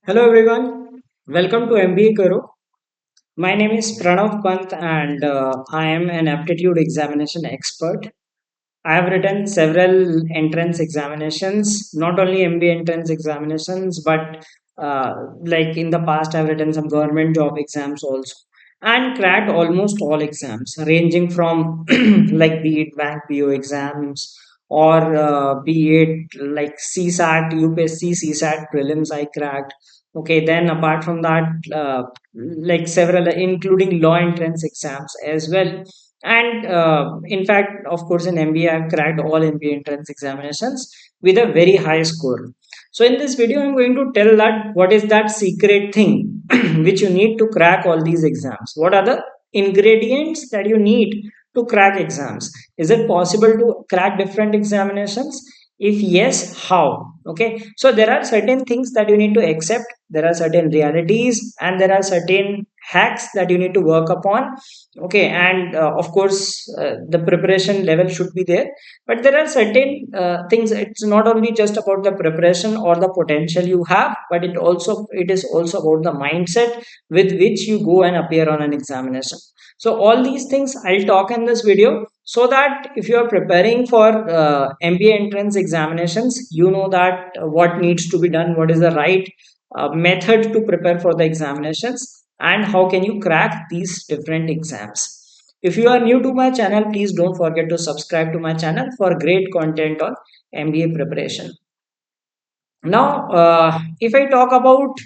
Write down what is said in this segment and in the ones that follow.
Hello everyone, welcome to MBA Karo. My name is Pranav Pant and I am an aptitude examination expert. I have written several entrance examinations, not only MBA entrance examinations, but like in the past, I've written some government job exams also and cracked almost all exams, ranging from like be it bank PO exams or be it like CSAT, UPSC, CSAT prelims I cracked. Okay, then apart from that, like several, including law entrance exams as well, and in fact, of course, in MBA, I've cracked all MBA entrance examinations with a very high score. So, in this video, I'm going to tell that what is that secret thing which you need to crack all these exams. What are the ingredients that you need to crack exams? Is it possible to crack different examinations? If yes, how? Okay, so there are certain things that you need to accept, there are certain realities, and there are certain hacks that you need to work upon. Okay, and of course the preparation level should be there, but there are certain things. It's not only just about the preparation or the potential you have, but it is also about the mindset with which you go and appear on an examination. So all these things I'll talk in this video, so that if you are preparing for MBA entrance examinations, you know that what needs to be done, what is the right method to prepare for the examinations, and how can you crack these different exams. If you are new to my channel, please don't forget to subscribe to my channel for great content on MBA preparation. Now, if I talk about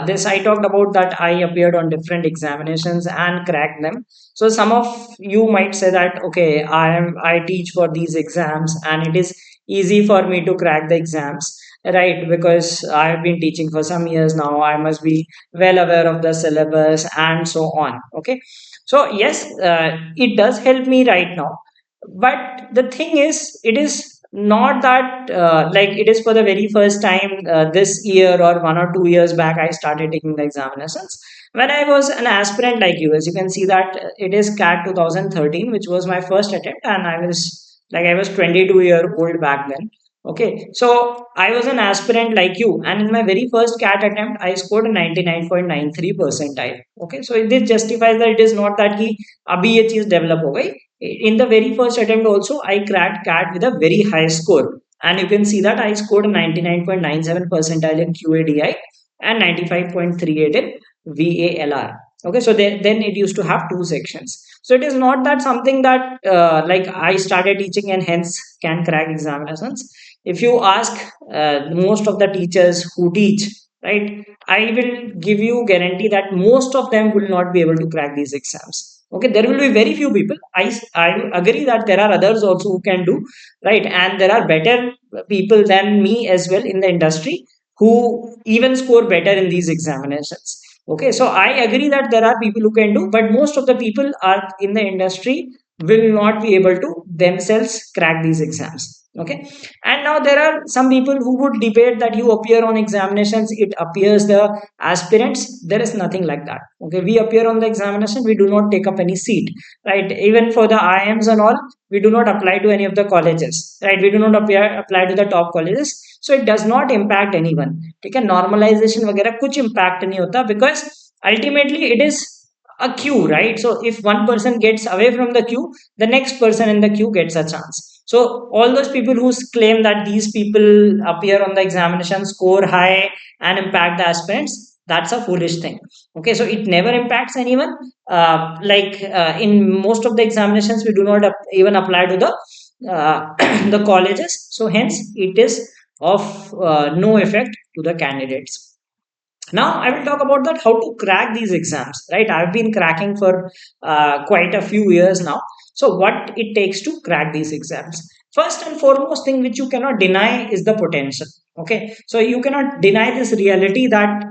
this, I talked about that I appeared on different examinations and cracked them. So some of you might say that, okay, I teach for these exams and it is easy for me to crack the exams, right? Because I have been teaching for some years now, I must be well aware of the syllabus and so on. Okay, so yes, it does help me right now, but the thing is, it is not that like it is for the very first time this year or 1 or 2 years back I started taking the examinations. When I was an aspirant like you, as you can see that it is CAT 2013, which was my first attempt, and I was 22-year old back then. Okay, so I was an aspirant like you, and in my very first CAT attempt I scored a 99.93 percentile. Okay, so this justifies that it is not that he abhi ye cheez develop ho gayi. In the very first attempt also I cracked CAT with a very high score, and you can see that I scored 99.97 percentile in QADI and 95.38 in VALR. Okay, so then it used to have two sections. So it is not that something that like I started teaching and hence can crack examinations. If you ask most of the teachers who teach, right, I will give you guarantee that most of them will not be able to crack these exams. Okay, there will be very few people. I agree that there are others also who can do, right, and there are better people than me as well in the industry who even score better in these examinations. Okay, so I agree that there are people who can do, but most of the people are in the industry will not be able to themselves crack these exams. Okay, and now there are some people who would debate that you appear on examinations, it appears the aspirants. There is nothing like that. Okay, we appear on the examination, we do not take up any seat, right? Even for the IMs and all, we do not apply to any of the colleges, right? We do not apply to the top colleges, so it does not impact anyone. ठीक है, normalization वगैरह कुछ impact नहीं होता, because ultimately it is a queue, right? So if one person gets away from the queue, the next person in the queue gets a chance. So all those people who claim that these people appear on the examination, score high, and impact the aspirants, that's a foolish thing. Okay, so it never impacts anyone. In most of the examinations, we do not even apply to the the colleges. So hence, it is of no effect to the candidates. Now I will talk about that how to crack these exams, right? I've been cracking for quite a few years now. So what it takes to crack these exams, first and foremost thing which you cannot deny is the potential. Okay, so you cannot deny this reality that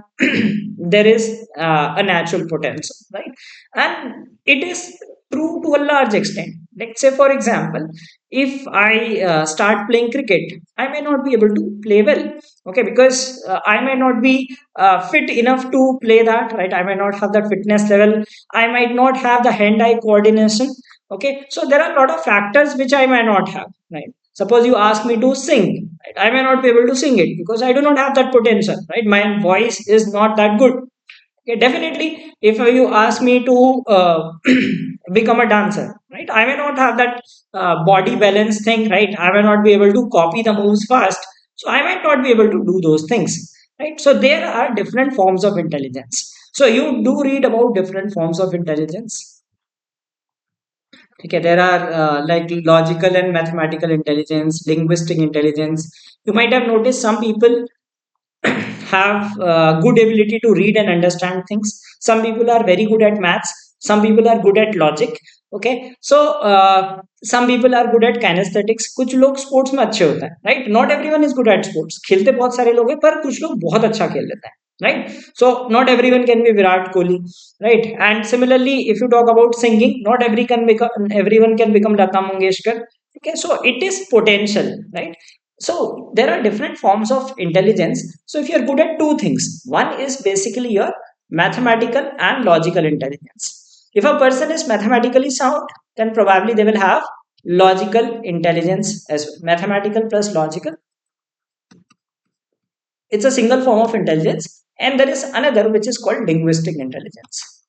there is a natural potential, right? And it is true to a large extent. Let's say for example, if I start playing cricket, I may not be able to play well. Okay, because I may not be fit enough to play that, right? I may not have that fitness level, I might not have the hand eye coordination. Okay, so there are a lot of factors which I may not have, right? Suppose you ask me to sing, right? I may not be able to sing it because I do not have that potential, right? My voice is not that good. Okay, definitely, if you ask me to become a dancer, right? I may not have that body balance thing, right? I may not be able to copy the moves fast, so I might not be able to do those things, right? So there are different forms of intelligence. So you do read about different forms of intelligence. Okay, there are like logical and mathematical intelligence, linguistic intelligence. You might have noticed some people have good ability to read and understand things. Some people are very good at maths. Some people are good at logic. Okay, so some people are good at kinesthetics. कुछ लोग sports में अच्छे होते हैं, right? Not everyone is good at sports. खेलते बहुत सारे लोग हैं, पर कुछ लोग बहुत अच्छा खेल लेते हैं, right? So not everyone can be Virat Kohli, right? And similarly, if you talk about singing, not everyone can become Lata Mangeshkar. Okay, so it is potential, right? So there are different forms of intelligence. So if you're good at two things, one is basically your mathematical and logical intelligence. If a person is mathematically sound, then probably they will have logical intelligence as well. Mathematical plus logical, it's a single form of intelligence. And there is another which is called linguistic intelligence.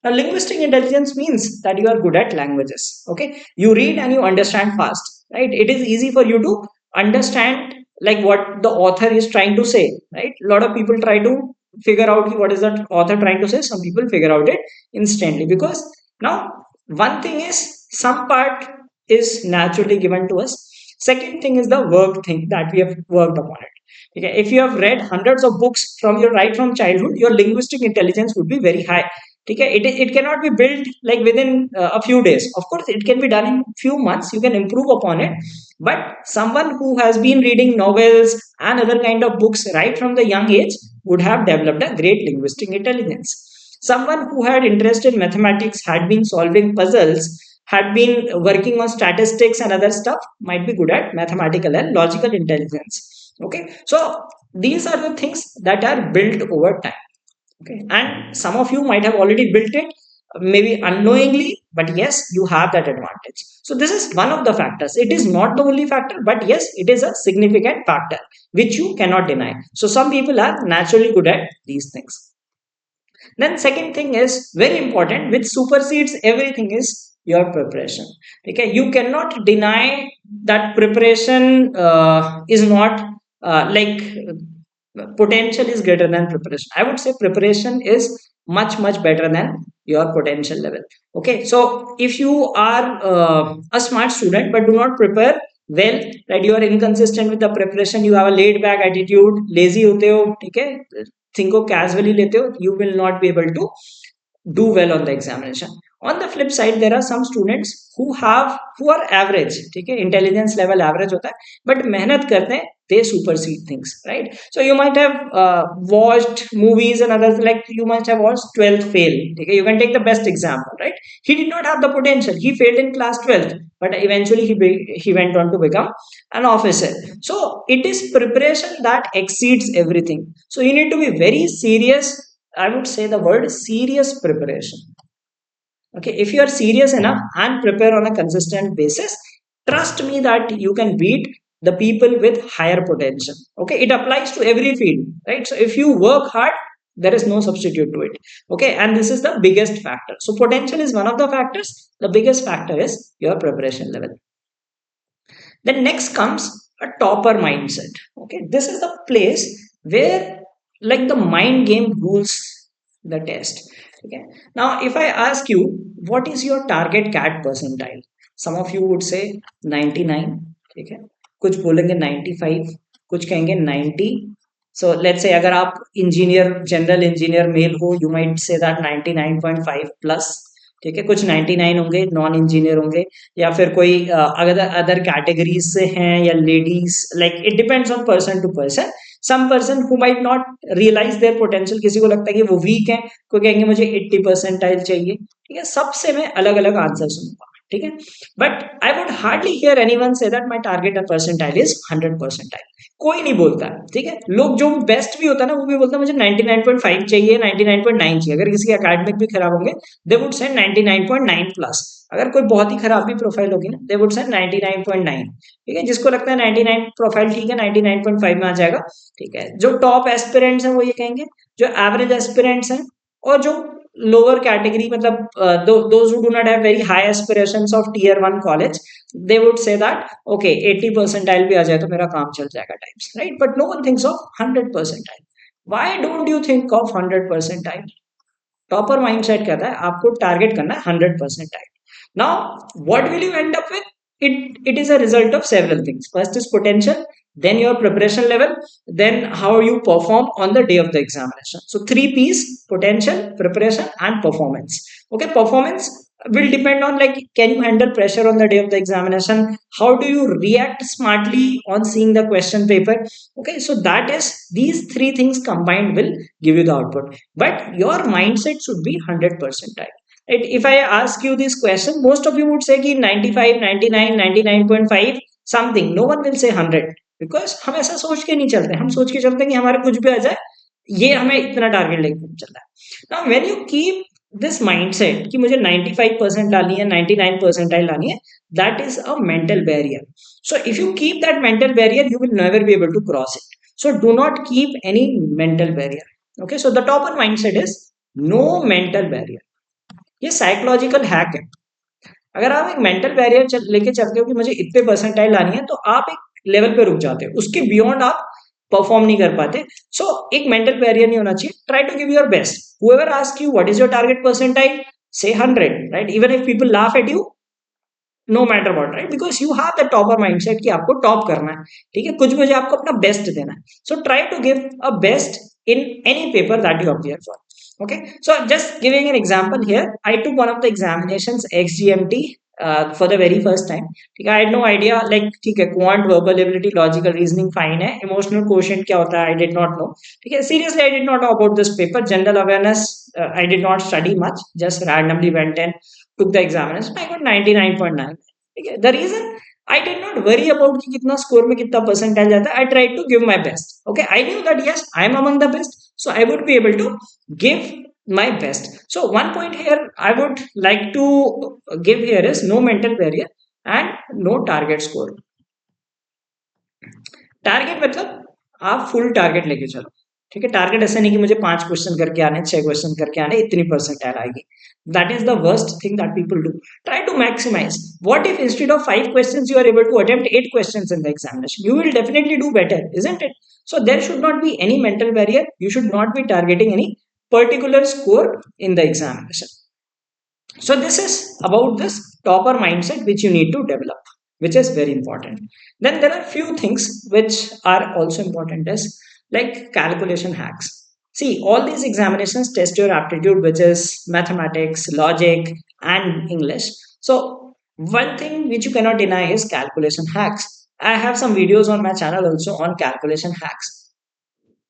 Now, linguistic intelligence means that you are good at languages. Okay, you read and you understand fast, right? It is easy for you to understand like what the author is trying to say, right? A lot of people try to figure out what is the author trying to say. Some people figure out it instantly because now one thing is some part is naturally given to us. Second thing is the work thing that we have worked upon it. Okay, if you have read hundreds of books from your right from childhood, your linguistic intelligence would be very high. Okay, it cannot be built like within a few days. Of course it can be done in few months, you can improve upon it, but someone who has been reading novels and other kind of books right from the young age would have developed a great linguistic intelligence. Someone who had interest in mathematics, had been solving puzzles, had been working on statistics and other stuff, might be good at mathematical and logical intelligence. Okay, so these are the things that are built over time. Okay, and some of you might have already built it, maybe unknowingly, but yes, you have that advantage. So this is one of the factors. It is not the only factor, but yes, it is a significant factor which you cannot deny. So some people are naturally good at these things. Then second thing is very important, which supersedes everything, is your preparation. Okay, you cannot deny that preparation is not like potential is greater than preparation. I would say preparation is much better than your potential level. Okay, so if you are a smart student but do not prepare well, right, you are inconsistent with the preparation, you have a laid back attitude, lazy होते हो, ठीक है, thing को casually लेते हो, you will not be able to do well on the examination. On the flip side, there are some students who are average, ठीक है, intelligence level average होता है, but मेहनत करते हैं, they supersede things, right? So you might have watched movies and others, like you might have watched 12th fail, okay? You can take the best example, right? He did not have the potential, he failed in class 12th, but eventually he went on to become an officer. So it is preparation that exceeds everything. So you need to be very serious. I would say the word serious preparation. Okay, if you are serious enough and prepare on a consistent basis, trust me that you can beat the people with higher potential. Okay, it applies to every field, right? So if you work hard, there is no substitute to it. Okay, and this is the biggest factor. So potential is one of the factors. The biggest factor is your preparation level. Then next comes a topper mindset. Okay, this is the place where like the mind game rules the test. Okay, now if I ask you what is your target CAT percentile, some of you would say 99. ठीक है, कुछ बोलेंगे 95, कुछ कहेंगे 90. So let's say अगर आप engineer, general engineer mail हो, you might say that 99.5 plus. ठीक है, कुछ 99 होंगे, नॉन इंजीनियर होंगे, या फिर कोई अगर अदर कैटेगरीज से हैं, या ladies, like it depends on person to person. Some person who might not realise their potential, किसी को लगता है कि वो वीक है, कोई कहेंगे मुझे 80 परसेंटाइल चाहिए. ठीक है, सबसे मैं अलग अलग आंसर सुनूंगा. ठीक है. But I would hardly here anyone से that my target percentile is 100 percentile. कोई नहीं बोलता है. ठीक है. लोग जो बेस्ट भी होता है ना वो भी बोलता है मुझे 99.5 चाहिए, 99.9 चाहिए. अगर किसी एकेडमिक भी खराब होंगे दे वुड से 99.9 प्लस. अगर कोई बहुत ही खराब भी प्रोफाइल होगी ना दे वुड से 99.9. ठीक है. जिसको लगता है 99 प्रोफाइल ठीक है 99.5 में आ जाएगा. ठीक है. जो टॉप एस्पिरेंट्स हैं वो ये कहेंगे. जो एवरेज एस्पिरेंट्स हैं और जो lower category मतलब those who do not have very high aspirations of tier 1 college, they would say that okay 80 percentile भी आ जाए तो मेरा काम चल जाएगा types, right? But no one thinks of 100 percentile. Why don't you think of 100 percentile? Topper mindset कहता है आपको टारगेट करना है 100%. Now what will you and up with? It is a result of several things. First is potential, then your preparation level, then how you perform on the day of the examination. So 3 P's: potential, preparation and performance. Okay, performance will depend on like can you handle pressure on the day of the examination, how do you react smartly on seeing the question paper. Okay, so that is these 3 things combined will give you the output, but your mindset should be 100%. If I ask you this question, most of you would say कि 95, 99, 99.5 something. No one will say 100 because हम ऐसा सोच के नहीं चलते. हम सोच के चलते हैं कि हमारे कुछ भी आ जाए, ये हमें इतना टारगेट लेके चलता है. Now when you keep this mindset कि मुझे 95% लानी है, 99 percentile लानी है, that is a mental barrier. So if you keep that mental barrier, you will never be able to cross it. So do not keep any mental barrier. Okay, so the topper mindset is no mental barrier. ये psychological hack है. अगर आप एक mental barrier लेके चलते हो कि मुझे इतने परसेंटाइल लानी है तो आप एक लेवल पे रुक जाते हो, उसके बियॉन्ड आप परफॉर्म नहीं कर पाते. सो एक मेंटल बैरियर नहीं होना चाहिए. Try to give your best. However ask you what is your target percentile, say 100, right? Even if people laugh at you, no matter what, right? Because you have the topper mindset कि आपको top करना है. ठीक है. कुछ मुझे आपको अपना बेस्ट देना है. So try to give a best in any paper that you appear for. Okay, so just giving an example here, I took one of the examinations XGMT for the very first time. ठीक है. I had no idea like ठीक है quant, verbal ability, logical reasoning fine है, emotional quotient क्या होता है I did not know. ठीक है. Seriously I did not know about this paper. General awareness I did not study much, just randomly went and took the examination. I got 99.9. ठीक है. The reason I did not worry about कि कितना score में कितना percentile जाता है. I tried to give my best. Okay, I knew that yes, I am among the best, so I would be able to give my best. So one point here I would like to give here is no mental barrier and no target score. Target मतलब आप full target लेके चलो. ठीक है. Target ऐसा नहीं कि मुझे 5 क्वेश्चन करके आने, 6 क्वेश्चन करके आने, इतनी परसेंटाइल आएगी. That is the worst thing that people do. Try to maximize. What if instead of 5 questions you are able to attempt 8 questions in the examination? You will definitely do better, isn't it? So there should not be any mental barrier. You should not be targeting any particular score in the examination. So this is about this topper mindset which you need to develop, which is very important. Then there are few things which are also important as like calculation hacks. See, all these examinations test your aptitude, which is mathematics, logic and English. So one thing which you cannot deny is calculation hacks. I have some videos on my channel also on calculation hacks.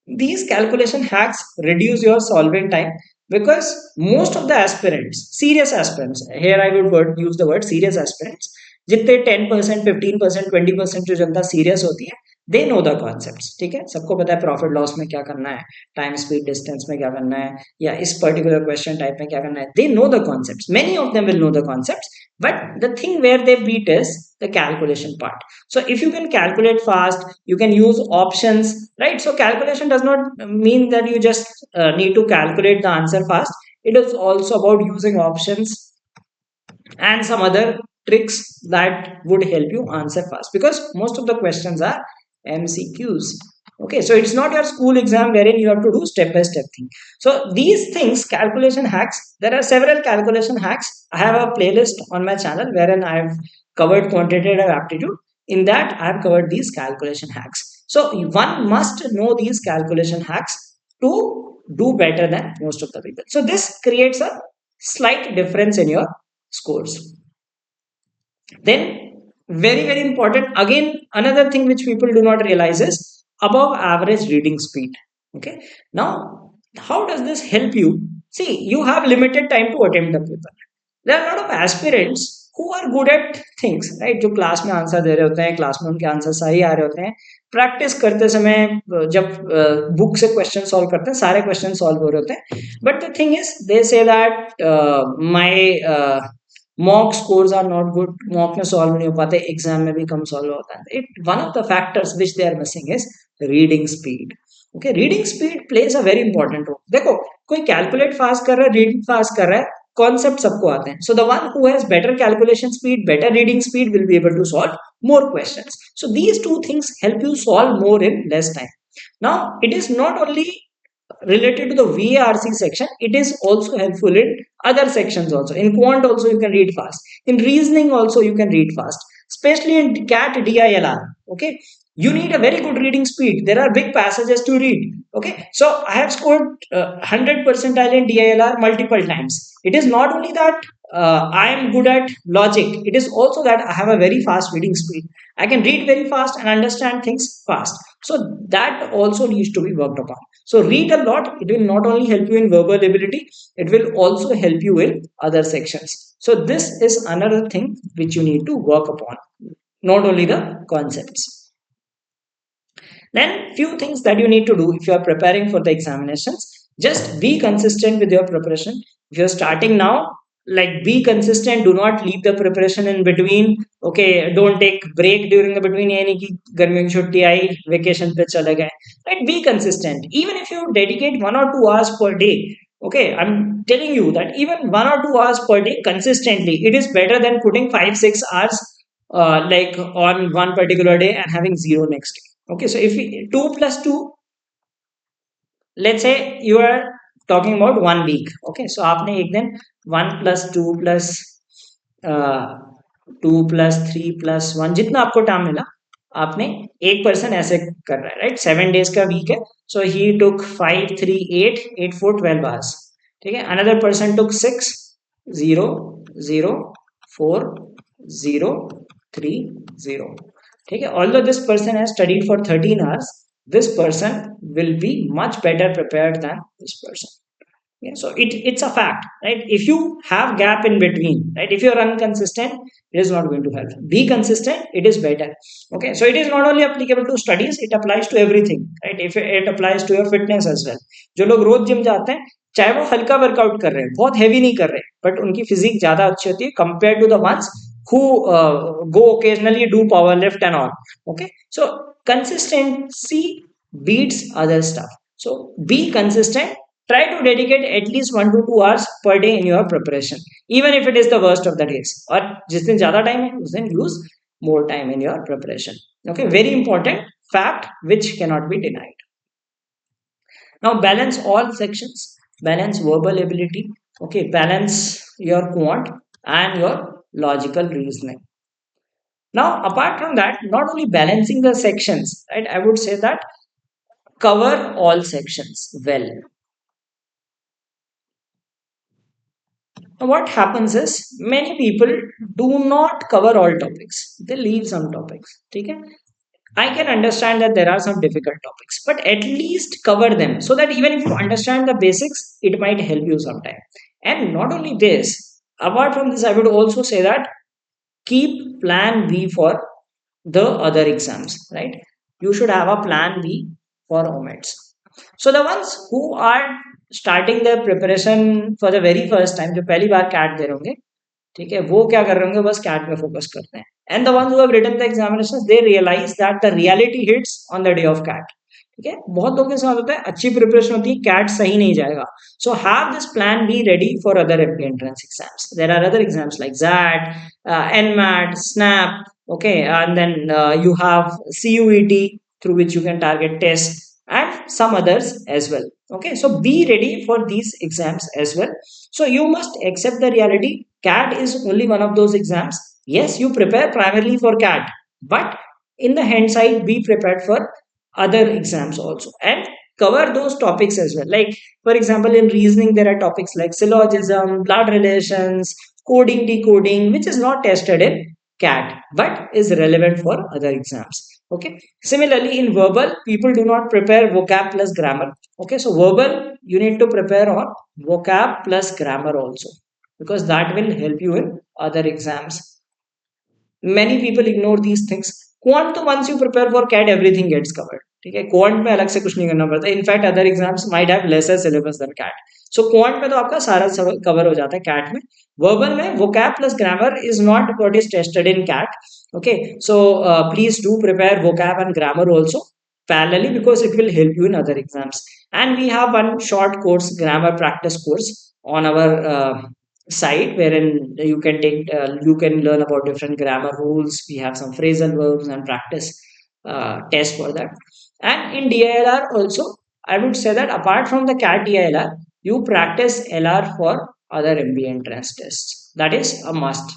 These calculation hacks reduce your solving time because most of the aspirants, serious aspirants, here I would use the word serious aspirants, जितने 10%, 15%, 20% जो जनता serious होती है, they know the concepts. ठीक है. सबको पता है profit loss में क्या करना है, टाइम स्पीड डिस्टेंस में क्या करना है, या इस पर्टिकुलर क्वेश्चन टाइप में क्या करना है. They know the concepts. Many of them will know the concepts, but the thing where they beat is the calculation part. So if you can calculate fast, you can use options, right? So calculation does not mean that you just need to calculate the answer fast. It is also about using options and some other tricks that would help you answer fast, because most of the questions are MCQs. Okay, so it's not your school exam wherein you have to do step by step thing. So these things, calculation hacks, there are several calculation hacks. I have a playlist on my channel wherein I've covered quantitative aptitude. In that I've covered these calculation hacks. So one must know these calculation hacks to do better than most of the people. So this creates a slight difference in your scores. Then very important, again another thing which people do not realize is above average reading speed. Okay, now how does this help you? See, you have limited time to attempt the paper. There are a lot of aspirants who are good at things, right? जो class में answer दे रहे होते हैं, class में उनके answer सही आ रहे होते हैं, प्रैक्टिस करते समय जब बुक से क्वेश्चन सॉल्व करते हैं सारे क्वेश्चन सॉल्व हो रहे होते हैं, but the thing is they say that my mock scores are not good, mock में सॉल्व नहीं हो पाते, एग्जाम में भी कम सॉल्व होता है. It one of the factors which they are missing is reading speed. Okay, reading speed plays a very important role. देखो, कोई कैलकुलेट फास्ट कर रहा है, रीडिंग फास्ट कर रहा है, कॉन्सेप्ट सबको आते हैं. So the one who has better calculation speed, better reading speed will be able to solve more questions. So these two things help you solve more in less time. Now, it is not only related to the VARC section, it is also helpful in other sections also. In quant also you can read fast. In reasoning also you can read fast, especially in CAT DILR. Okay, you need a very good reading speed. There are big passages to read. Okay, so I have scored 100 percentile in DILR multiple times. It is not only that I am good at logic, it is also that I have a very fast reading speed. I can read very fast and understand things fast. So that also needs to be worked upon. So read a lot. It will not only help you in verbal ability, it will also help you in other sections. So this is another thing which you need to work upon, not only the concepts. Then few things that you need to do if you are preparing for the examinations. Just be consistent with your preparation. If you're starting now, like be consistent, do not leave the preparation in between. Okay, don't take break during the between, यानी कि गर्मियों की छुट्टी आई, vacation पे चले गए. Right, be consistent. Even if you dedicate 1 or 2 hours per day, okay, I'm telling you that even 1 or 2 hours per day consistently, it is better than putting 5-6 hours like on one particular day and having zero next day. Okay, so if we, 2 plus 2, let's say you are talking about 1 week. Okay, so आपने एक दिन 1 plus 2 plus 2 plus 3 plus 1 जितना आपको time मिला, आपने एक person ऐसे कर रहा है, राइट? 7 days का वीक है, सो ही टुक 5 3 8 8 4 12 hours. ठीक है, अनदर पर्सन टुक 6 0 0 4 0 3 0. ठीक है, although this person has studied for 13 hours, this person will be much better prepared than this person. Yeah, so it's a fact, right? If you have gap in between, right, if you're inconsistent, it is not going to help. Be consistent, it is better. Okay, so it is not only applicable to studies, it applies to everything, right? If it applies to your fitness as well. जो लोग रोज gym जाते हैं, चाहे वो हल्का workout कर रहे हैं, बहुत हैवी नहीं कर रहे, बट उनकी फिजिक ज्यादा अच्छी होती है compare to the ones who go occasionally do power lift and all. Okay, so consistency beats other stuff. So be consistent. Try to dedicate at least 1 to 2 hours per day in your preparation, even if it is the worst of the days. Or जिस दिन ज़्यादा time है, उस दिन use more time in your preparation. Okay, very important fact which cannot be denied. Now balance all sections. Balance verbal ability. Okay, balance your quant and your logical reasoning. Now, apart from that, not only balancing the sections, right? I would say that cover all sections well. Now, what happens is many people do not cover all topics. They leave some topics. Okay? I can understand that there are some difficult topics, but at least cover them so that even if you understand the basics, it might help you sometime. And not only this, apart from this, I would also say that keep plan B for the other exams, right? You should have a plan B for OMETs. So the ones who are starting their preparation for the very first time, जो पहली बार CAT दे रहे होंगे, ठीक है, वो क्या कर रहे होंगे, बस CAT पे फोकस करते हैं. And the ones who have written the examinations, they realize that the reality hits on the day of CAT. ठीक है, बहुत लोगों के साथ होता है, अच्छी प्रिपरेशन होती है, CAT सही नहीं जाएगा. So have this plan B ready for other MBA entrance exams. There are other exams like ZAT, NMAT, SNAP. Okay, and then you have CUET through which you can target tests and some others as well. Okay, so be ready for these exams as well. So you must accept the reality. CAT is only one of those exams. Yes, you prepare primarily for CAT, but in the hand side, be prepared for other exams also and cover those topics as well. Like, for example, in reasoning, there are topics like syllogism, blood relations, coding, decoding, which is not tested in CAT but is relevant for other exams. Okay, similarly in verbal, people do not prepare vocab plus grammar. Okay, so verbal, you need to prepare on vocab plus grammar also, because that will help you in other exams. Many people ignore these things. Quant तो once you prepare for CAT everything gets covered. ठीक है, quant में अलग से कुछ नहीं करना पड़ता. In fact other exams might have lesser syllabus than CAT. So quant में तो आपका सारा कवर हो जाता है. कैट में वर्बल में vocab plus grammar is not what is tested in CAT. Okay, so please do prepare vocab and grammar also parallelly because it will help you in other exams. And we have one short course, grammar practice course on our site wherein you can learn about different grammar rules. We have some phrasal verbs and practice test for that. And in DILR also, I would say that apart from the CAT DILR, you practice LR for other MBA entrance tests. That is a must.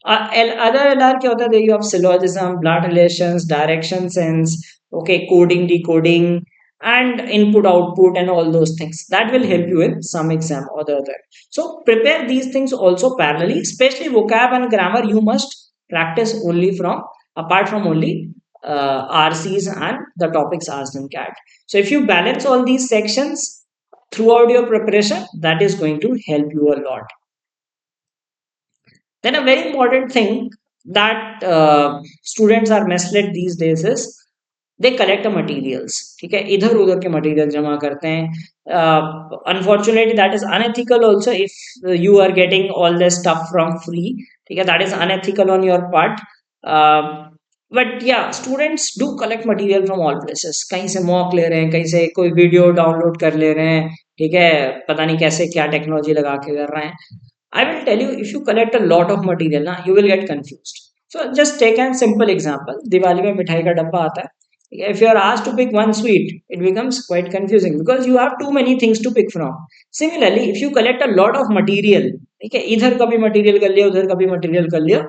Other LR क्या होता है? You have syllogism, blood relations, direction sense, okay, coding, decoding, and input, output, and all those things. That will help you in some exam or the other. So prepare these things also parallelly, especially vocab and grammar. You must practice only from apart from only RCs and the topics asked in CAT. So if you balance all these sections throughout your preparation, that is going to help you a lot. Then a very important thing that students are misled these days is they collect the materials. ठीक है, इधर उधर के material जमा करते हैं. Unfortunately that is unethical also. If you are getting all the stuff from free, ठीक है, that is unethical on your part. But yeah, students do collect material from all places. कहीं से मॉक ले रहे हैं, कहीं से कोई वीडियो डाउनलोड कर ले रहे हैं. ठीक है, पता नहीं कैसे क्या टेक्नोलॉजी लगा के कर रहे हैं. I will tell you, if you collect a lot of material, ना, you will get confused. So just take a simple example. Diwali में मिठाई का डब्बा आता है. If you are asked to pick one sweet, it becomes quite confusing because you have too many things to pick from. Similarly, if you collect a lot of material, ठीक है, इधर का भी material कर लिया, उधर का भी material कर लिया,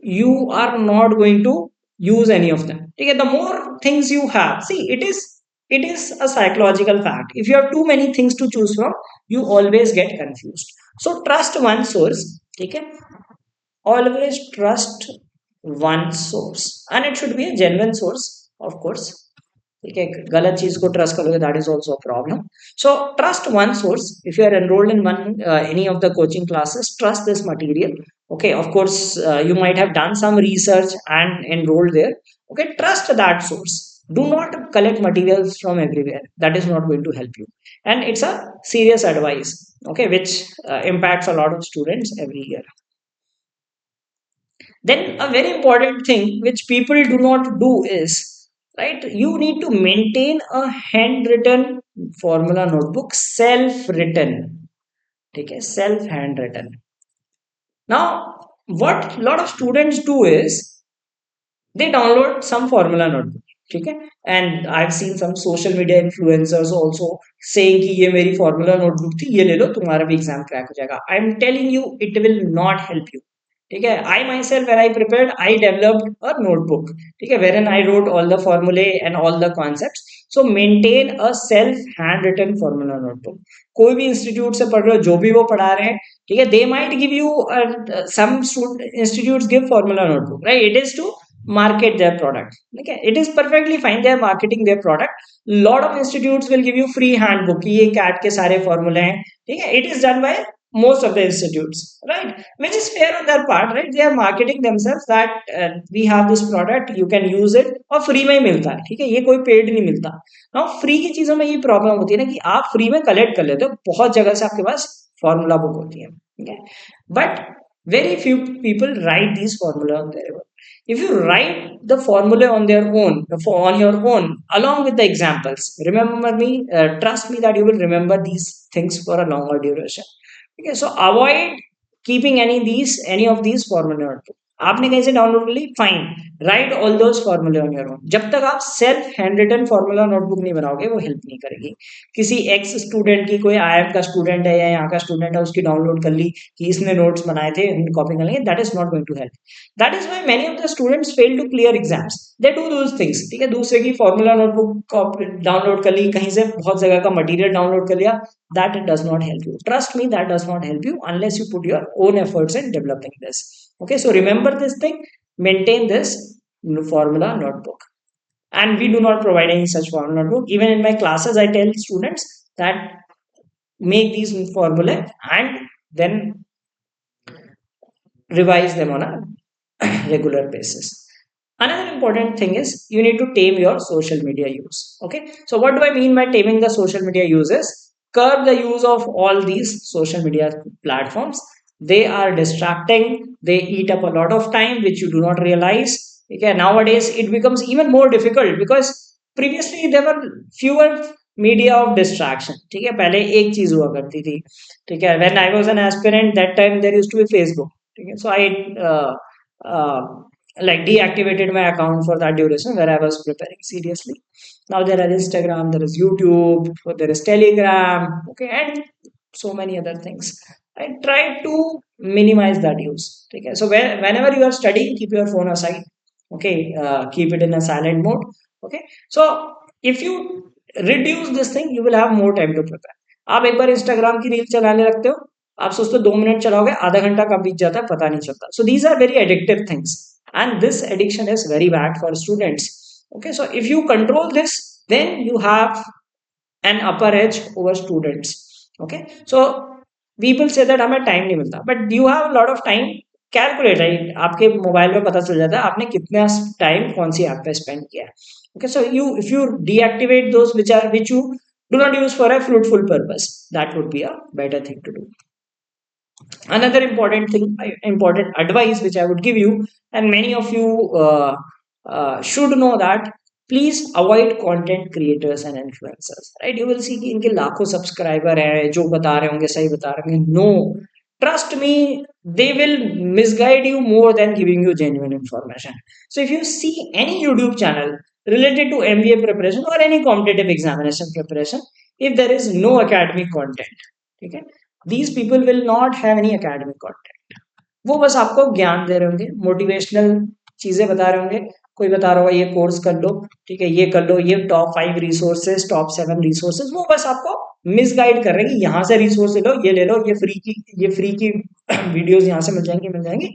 you are not going to use any of them. ठीक है, the more things you have, see, it is a psychological fact. If you have too many things to choose from, you always get confused. So trust one source. ठीक है, always trust one source, and it should be a genuine source, of course. ठीक है, गलत चीज को trust करोगे, that is also a problem. So trust one source. If you are enrolled in any of the coaching classes, trust this material. Okay, of course, you might have done some research and enrolled there. Okay, trust that source. Do not collect materials from everywhere. That is not going to help you, and it's a serious advice, okay, which impacts a lot of students every year. Then a very important thing which people do not do is, right, you need to maintain a handwritten formula notebook, self-written. Okay, self-handwritten. Now, what a lot of students do is they download some formula notebook. Okay, and I've seen some social media influencers also saying कि ये मेरी formula notebook थी, ये ले लो, तुम्हारा भी exam crack हो जाएगा. I'm telling you, it will not help you. ठीक है, I myself, when I prepared, I developed a notebook, ठीक है, wherein I wrote all the formulae and all the concepts. So maintain a self handwritten formula notebook. कोई भी institute से पढ़ रहे हो, जो भी वो पढ़ा रहे हैं, ठीक है, they might give you some institutes give formula notebook, right? It is to market their product. Okay, it is perfectly fine, they are marketing their product. Lot of institutes will give you free handbook, ये CAT के सारे formula हैं, ठीक है, it is done by most of the institutes, right, which is fair on their part, right? They are marketing themselves that we have this product, you can use it, और free में ही मिलता है. ठीक है, ये कोई पेड नहीं मिलता. नाउ फ्री की चीजों में ये प्रॉब्लम होती है ना कि आप फ्री में कलेक्ट कर लेते हो, बहुत जगह से आपके पास फॉर्मूला बुक होती है. ठीक है, but very few people write these formula on their own. If you write the formula on their own, on your own, along with the examples, remember me, trust me that you will remember these things for a longer duration. Okay, so avoid keeping any of these formula. आपने कहीं से download कर ली, fine, right all those फॉर्मूले on your own. जब तक आप self handwritten formula notebook नहीं बनाओगे, वो हेल्प नहीं करेगी. किसी एक्स स्टूडेंट की, कोई आईएम का स्टूडेंट है या यहाँ का स्टूडेंट है, उसकी डाउनलोड कर ली कि इसने नोट्स बनाए थे, कॉपी कर लेंगे, that is not going to help. That is why many of the students fail to clear exams. They do those things. ठीक है, दूसरे की फॉर्मूला नोटबुक डाउनलोड कर ली, कहीं से बहुत जगह का मटेरियल डाउनलोड कर लिया. That does not help you. Trust me, that does not help you unless you put your own efforts in developing this. Okay, so remember this thing, maintain this formula notebook. And we do not provide any such formula notebook. Even in my classes, I tell students that make these formula and then revise them on a regular basis. Another important thing is you need to tame your social media use. Okay, so what do I mean by taming the social media uses? Curb the use of all these social media platforms. They are distracting, they eat up a lot of time which you do not realize. Okay, nowadays it becomes even more difficult because previously there were fewer media of distraction. ठीक है, पहले एक चीज हुआ करती थी. ठीक है, when I was an aspirant that time there used to be Facebook. ठीक है, so I uh, like deactivated my account for that duration where I was preparing seriously. Now there are Instagram, there is YouTube, there is Telegram, okay, and so many other things. I try to minimize that use. Okay, so whenever you are studying, keep your phone aside. Okay, keep it in a silent mode. Okay, so if you reduce this thing, you will have more time to prepare. आप एक बार Instagram की reel चलाने लगते हो, आप सोचते हो 2 minute चलाओगे, आधा घंटा कब बीत जाता है पता नहीं चलता. So these are very addictive things, and this addiction is very bad for students. Okay, so if you control this, then you have an upper edge over students. Okay, so people say that हमें time नहीं मिलता, but you have a lot of time. Calculate, right, आपके mobile में पता चल जाता है आपने कितना टाइम कौन सी ऐप पे स्पेंड किया है. Okay, so you if you deactivate those which you do not use for a fruitful purpose, that would be a better thing to do. Another important advice which I would give you, and many of you should know that, please avoid content creators and influencers, right? You will see कि इनके लाखों subscriber हैं, जो बता रहे होंगे सही बता रहे होंगे. No, trust me, they will misguide you more than giving you genuine information. So if you see any YouTube channel related to MBA preparation or any competitive examination preparation, if there is no academic content, okay, these people will not have any academic content. वो बस आपको ज्ञान दे रहे होंगे, motivational चीजें बता रहे होंगे. कोई बता रहा होगा ये कोर्स कर लो, ठीक है, ये कर लो, ये टॉप 5 रिसोर्सेज, टॉप 7 रिसोर्सेज, वो बस आपको मिसगाइड कर रहे हैं कि यहाँ से रिसोर्स ले लो, ये ले लो, ये फ्री की वीडियोस यहाँ से मिल जाएंगी.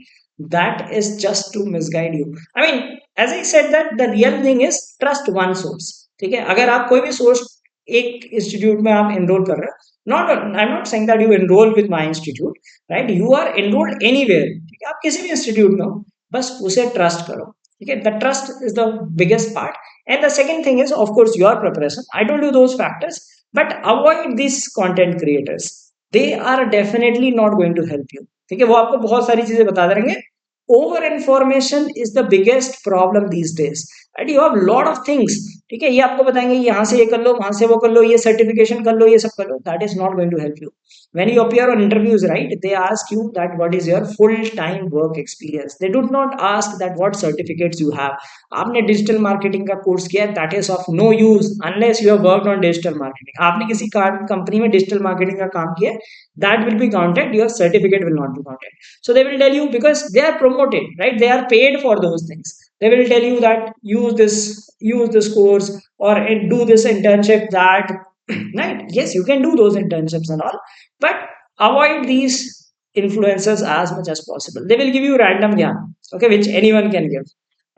That is just to misguide you. I mean, as I said that the real thing is trust one source. ठीक है, अगर आप कोई भी सोर्स, एक इंस्टीट्यूट में आप एनरोल कर रहे हो, not I'm not saying that you enroll with my institute, right? You are enrolled anywhere, ठीक है, आप किसी भी इंस्टीट्यूट में हो, बस उसे ट्रस्ट करो. ठीक है, the trust is the biggest part. And the second thing is, of course, your preparation. I told you those factors, but avoid these content creators. They are definitely not going to help you. ठीक है, वो आपको बहुत सारी चीजें बता देंगे. Over information is the biggest problem these days, right? You have lot of things. ठीक है, ये आपको बताएंगे यहाँ से ये कर लो, वहां से वो कर लो, ये सर्टिफिकेशन कर लो, ये सब कर लो. That is not going to help you. When you appear on interviews, right, they ask you that what is your full time work experience. They do not ask that what certificates you have. आपने digital marketing का course किया, that is of no use unless you have worked on digital marketing. आपने किसी company में digital marketing का काम किया, that will be counted, your certificate will not be counted. So they will tell you, because they are promoted, right, they are paid for those things. They will tell you that use this course, or do this internship, that right, yes, you can do those internships and all, but avoid these influencers as much as possible. They will give you random gyan, okay, which anyone can give,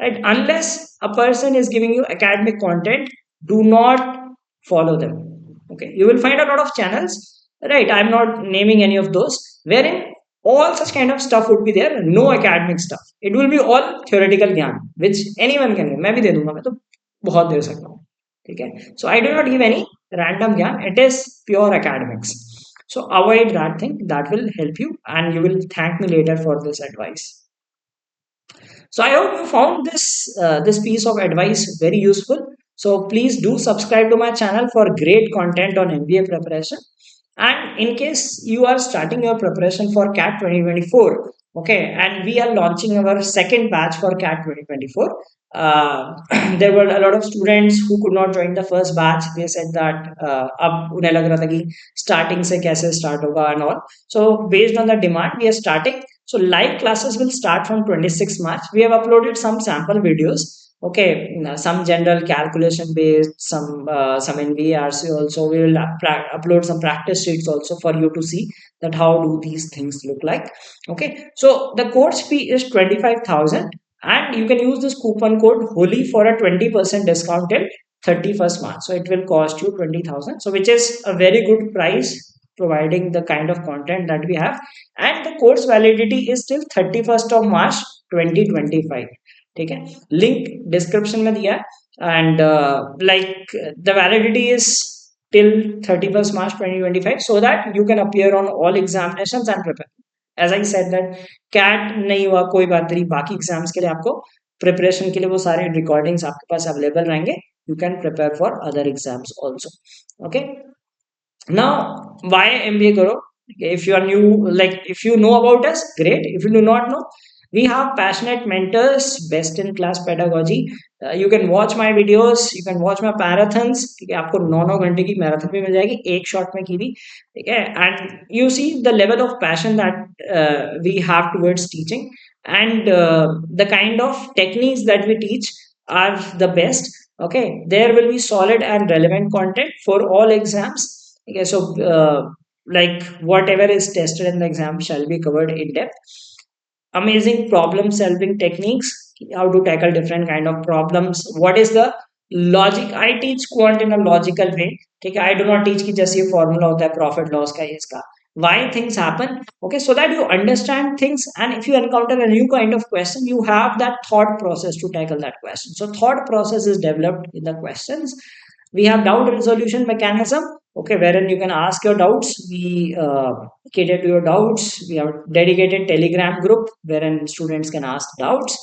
right? Unless a person is giving you academic content, do not follow them. Okay, you will find a lot of channels, right, I'm not naming any of those, wherein all such kind of stuff would be there, no academic stuff. It will be all theoretical gyan which anyone can give. मैं भी दे दूंगा, मैं तो बहुत दे सकता हूँ. ठीक है, so I do not give any random gyan, it is pure academics. So avoid that thing, that will help you, and you will thank me later for this advice. So I hope you found this piece of advice very useful. So please do subscribe to my channel for great content on MBA preparation. And in case you are starting your preparation for CAT 2024, okay, and we are launching our second batch for CAT 2024. There were a lot of students who could not join the first batch. They said that अब उन्हें लग रहा था कि starting से कैसे start होगा and all. So based on the demand, we are starting. So live classes will start from 26 March. We have uploaded some sample videos. Okay, some general calculation based, some in VARC also. We will upload some practice sheets also for you to see that how do these things look like. Okay, so the course fee is 25,000, and you can use this coupon code HOLY for a 20% discount till 31st March. So it will cost you 20,000. So which is a very good price providing the kind of content that we have, and the course validity is till 31st of March 2025. ठीक है, link description में दिया है, and like the validity is till 31st March 2025, so that you can appear on all examinations and prepare. As I said that CAT नहीं हुआ कोई बात नहीं, बाकी एग्जाम्स के लिए आपको प्रिपरेशन के लिए वो सारे रिकॉर्डिंग्स आपके पास अवेलेबल रहेंगे. You can prepare for other exams also. Okay. Now, why MBA karo? If you are new, like if you know about us, great. If you do not know, we have passionate mentors, best in class pedagogy. You can watch my videos, you can watch my marathons. ठीक है, आपको 9 घंटे की marathon भी मिल जाएगी एक shot में की भी. ठीक है, and you see the level of passion that we have towards teaching, and the kind of techniques that we teach are the best. Okay, there will be solid and relevant content for all exams. Okay, so like whatever is tested in the exam shall be covered in depth. Amazing problem solving techniques, how to tackle different kind of problems, what is the logic. I teach quant in a logical way. Okay, I do not teach ki जैसे ये formula होता है profit loss का, इसका why things happen. Okay, so that you understand things, and if you encounter a new kind of question, you have that thought process to tackle that question. So thought process is developed in the questions. We have doubt resolution mechanism, okay, wherein you can ask your doubts. We cater to your doubts. We have dedicated telegram group wherein students can ask doubts,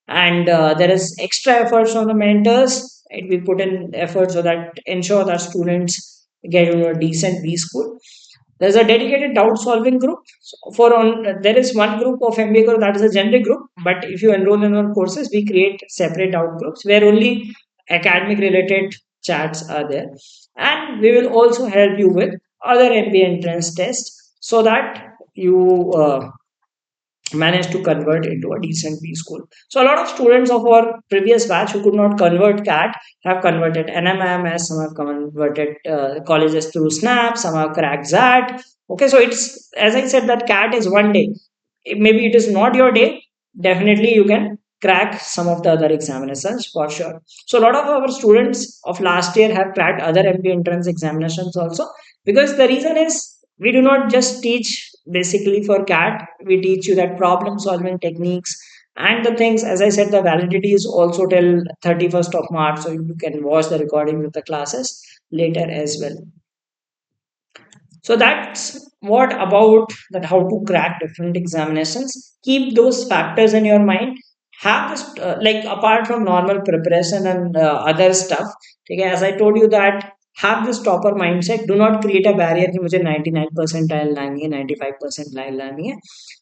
and there is extra efforts from the mentors, right? We put in effort so that ensure that students get into a decent B school. There's a dedicated doubt solving group. So for on there is one group of MBA group that is a generic group, but if you enroll in our courses, we create separate doubt groups where only academic related chats are there, and we will also help you with other MBA entrance tests so that you managed to convert into a decent B school. So a lot of students of our previous batch who could not convert CAT have converted NMAT, some have converted colleges through SNAP, some have cracked ZAT. Okay, so it's, as I said, that CAT is one day. Maybe it is not your day. Definitely you can crack some of the other examinations for sure. So a lot of our students of last year have cracked other MBA entrance examinations also, because the reason is we do not just teach basically for CAT, we teach you that problem solving techniques and the things. As I said, the validity is also till 31st of March, so you can watch the recording of the classes later as well. So that's what about that, how to crack different examinations. Keep those factors in your mind. Have this like apart from normal preparation and other stuff. Okay, as I told you that have this topper mindset. Do not create a barrier कि मुझे 99 percentile लानी है, 95 percentile लानी है.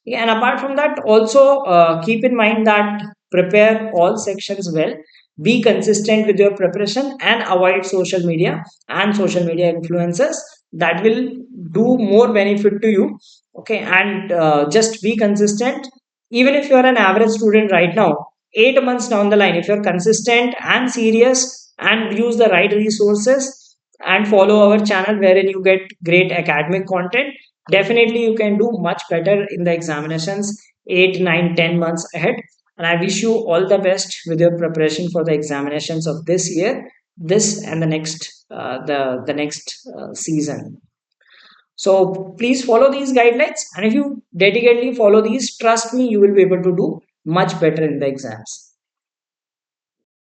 Yeah, and apart from that, also keep in mind that prepare all sections well. Be consistent with your preparation and avoid social media and social media influences that will do more benefit to you. Okay, and just be consistent. Even if you are an average student right now, 8 months down the line, if you're consistent and serious and use the right resources and follow our channel wherein you get great academic content, definitely you can do much better in the examinations 8 9 10 months ahead. And I wish you all the best with your preparation for the examinations of this year, this and the next the next season. So please follow these guidelines, and if you dedicatedly follow these, trust me, you will be able to do much better in the exams.